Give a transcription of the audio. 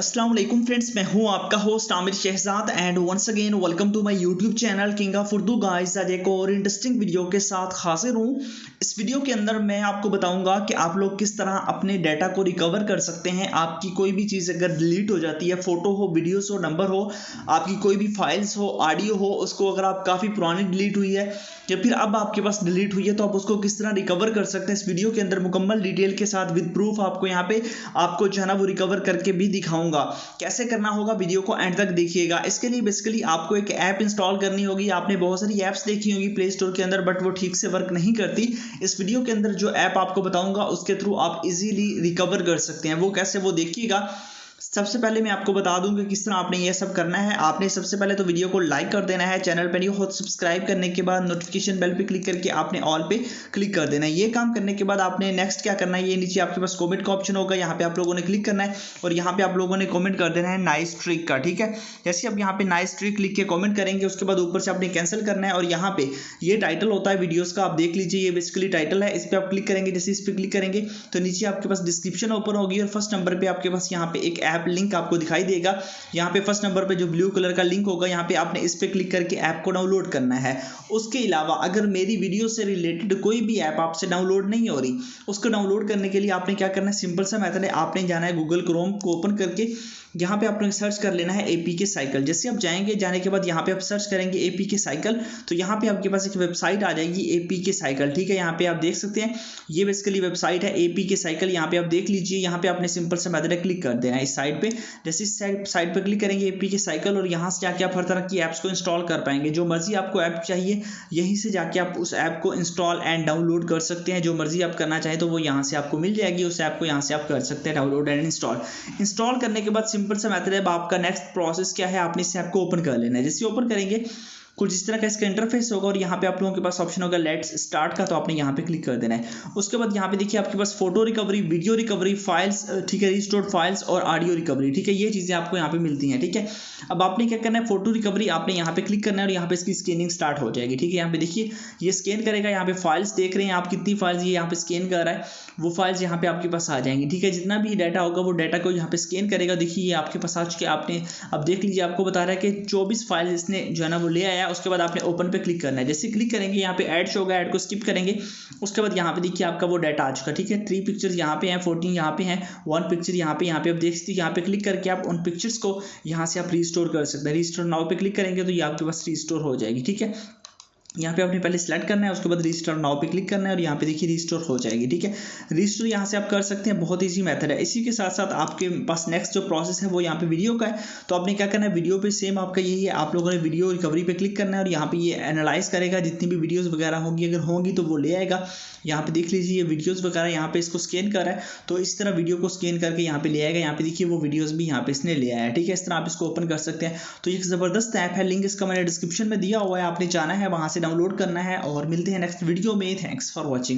अस्सलाम वालेकुम फ्रेंड्स, मैं हूं आपका host Aamir Shahzad and once again welcome to my YouTube channel king of Urdu. Guys, आज एक और इंटरेस्टिंग वीडियो के साथ हाजिर हूं। इस वीडियो के अंदर मैं आपको बताऊंगा कि आप लोग किस तरह अपने डाटा को रिकवर कर सकते हैं। आपकी कोई भी चीज़ अगर डिलीट हो जाती है, फोटो हो, वीडियोस हो, नंबर हो, आपकी कोई भी फाइल्स हो, ऑडियो हो, उसको अगर आप काफ़ी पुरानी डिलीट हुई है या फिर अब आपके पास डिलीट हुई है तो आप उसको किस तरह रिकवर कर सकते हैं। इस वीडियो के अंदर मुकम्मल डिटेल के साथ विद प्रूफ आपको यहाँ पे आपको जो है ना वो रिकवर करके भी दिखाऊंगा। कैसे करना होगा, वीडियो को एंड तक देखिएगा। इसके लिए बेसिकली आपको एक ऐप इंस्टॉल करनी होगी। आपने बहुत सारी ऐप्स देखी होगी प्ले स्टोर के अंदर, बट वो ठीक से वर्क नहीं करती। इस वीडियो के अंदर जो ऐप आपको बताऊंगा उसके थ्रू आप इजीली रिकवर कर सकते हैं। वो कैसे, वो देखिएगा। सबसे पहले मैं आपको बता दूं कि किस तरह आपने ये सब करना है। आपने सबसे पहले तो वीडियो को लाइक कर देना है, चैनल पर न्यू हो तो सब्सक्राइब करने के बाद नोटिफिकेशन बेल पे क्लिक करके आपने ऑल पे क्लिक कर देना है। ये काम करने के बाद आपने नेक्स्ट क्या करना है, ये नीचे आपके पास कमेंट का ऑप्शन होगा, यहाँ पे आप लोगों ने क्लिक करना है और यहाँ पे आप लोगों ने कमेंट कर देना है नाइस ट्रिक का। ठीक है, जैसे आप यहाँ पे नाइस ट्रिक लिख के कमेंट करेंगे उसके बाद ऊपर से आपने कैंसिल करना है और यहाँ पे ये टाइटल होता है वीडियोस का, आप देख लीजिए, ये बेसिकली टाइटल है। इस पर आप क्लिक करेंगे, जैसे इस पर क्लिक करेंगे तो नीचे आपके पास डिस्क्रिप्शन ओपन होगी और फर्स्ट नंबर पे आपके पास यहाँ पे एक ऐप लिंक आपको दिखाई देगा। यहाँ पे फर्स्ट नंबर पे जो ब्लू कलर का लिंक होगा, यहाँ पे आपने इस पे क्लिक करके ऐप को डाउनलोड करना है। उसके अलावा अगर मेरी वीडियो से रिलेटेड कोई भी ऐप आपसे डाउनलोड नहीं हो रही, उसको डाउनलोड करने के लिए आपने क्या करना है, सिंपल सा मेथड है। आपने जाना है गूगल क्रोम को ओपन करके, यहाँ पे आपने सर्च कर लेना है एपीके साइकिल। जैसे आप जाएंगे, जाने के बाद यहाँ पे आप सर्च करेंगे एपीके साइकिल, तो यहाँ पे आपके पास एक वेबसाइट आ जाएगी एपीके साइकिल। ठीक है, यहाँ पे आप देख सकते हैं ये बेसिकली वेबसाइट है एपीके साइकिल। यहाँ पे आप देख लीजिए, यहाँ पे आपने सिंपल सा मेथड है, क्लिक कर देना है इस साइट पे। जैसे इस साइट पे क्लिक करेंगे एपीके साइकिल और यहाँ से जाके आप हर तरह की ऐप्स को इंस्टॉल कर पाएंगे। जो मर्जी आपको ऐप चाहिए यहीं से जाके आप उस ऐप को इंस्टॉल एंड डाउनलोड कर सकते हैं। जो मर्जी आप करना चाहें तो वो यहाँ से आपको मिल जाएगी, उस ऐप को यहाँ से आप कर सकते हैं डाउनलोड एंड इंस्टॉल करने के बाद सिंपल सा मेथड है। आपका नेक्स्ट प्रोसेस क्या है, आपने इस ऐप को ओपन कर लेना है। जैसे ओपन करेंगे कुछ इस तरह का इसका इंटरफेस होगा और यहाँ पे आप लोगों के पास ऑप्शन होगा लेट्स स्टार्ट का, तो आपने यहाँ पे क्लिक कर देना है। उसके बाद यहाँ पे देखिए आपके पास photo recovery, video recovery, files, ठीक है, रिस्टोर्ड फाइल्स और ऑडियो रिकवरी। ठीक है, ये चीज़ें आपको यहाँ पे मिलती हैं। ठीक है, अब आपने क्या करना है, फोटो रिकवरी आपने यहाँ पे क्लिक करना है और यहाँ पे इसकी स्कैनिंग स्टार्ट हो जाएगी। ठीक है, यहाँ पे देखिए ये स्कैन करेगा। यहाँ पे फाइल्स देख रहे हैं आप, कितनी फाइल्स ये यहाँ पे स्कैन कर रहा है, वो फाइल्स यहाँ पे आपके पास आ जाएंगी। ठीक है, जितना भी डाटा होगा वो डाटा को यहाँ पे स्कैन करेगा। देखिए ये आपके पास आ चुके, आपने अब देख लीजिए, आपको बता रहा है कि 24 फाइल इसने जो है ना वो ले आया। उसके बाद आपने ओपन पे क्लिक करना है। जैसे क्लिक करेंगे यहाँ पे ऐड शो होगा, ऐड को स्किप करेंगे। उसके बाद यहाँ पे देखिए आपका वो डाटा आ चुका। ठीक है, 3 पिक्चर्स यहाँ पे हैं, 14 यहाँ पे हैं, 1 पिक्चर यहाँ पे आप देख सकते हैं। यहाँ पे क्लिक करके आप उन पिक्चर्स को यहाँ से आप रिस्टोर कर सकते हैं। रिस्टोर नाउ पे क्लिक करेंगे तो ये आपके पास रिस्टोर हो जाएगी। ठीक है, यहाँ पे आपने पहले सेलेक्ट करना है, उसके बाद रिस्टोर नाउ पे क्लिक करना है और यहाँ पे देखिए रिस्टोर हो जाएगी। ठीक है, रिस्टोर यहाँ से आप कर सकते हैं, बहुत ईजी मेथड है। इसी के साथ साथ आपके पास नेक्स्ट जो प्रोसेस है वो यहाँ पे वीडियो का है। तो आपने क्या करना है, वीडियो पे सेम आपका यही है, आप लोगों ने वीडियो रिकवरी पे क्लिक करना है और यहाँ पे ये एनालाइज करेगा, जितनी भी वीडियोज़ वगैरह होंगी, अगर होंगी तो वो ले आएगा। यहाँ पे देख लीजिए ये वीडियोज़ वगैरह यहाँ पे इसको स्कैन कर रहा है, तो इस तरह वीडियो को स्कैन करके यहाँ पे ले आएगा। यहाँ पे देखिए वो वीडियोज़ भी यहाँ पे इसने ले आया है। ठीक है, इस तरह आप इसको ओपन कर सकते हैं। तो एक ज़बरदस्त ऐप है, लिंक इसका मैंने डिस्क्रिप्शन में दिया हुआ है, आपने जाना है वहाँ से डाउनलोड करना है। और मिलते हैं नेक्स्ट वीडियो में। Thanks for watching.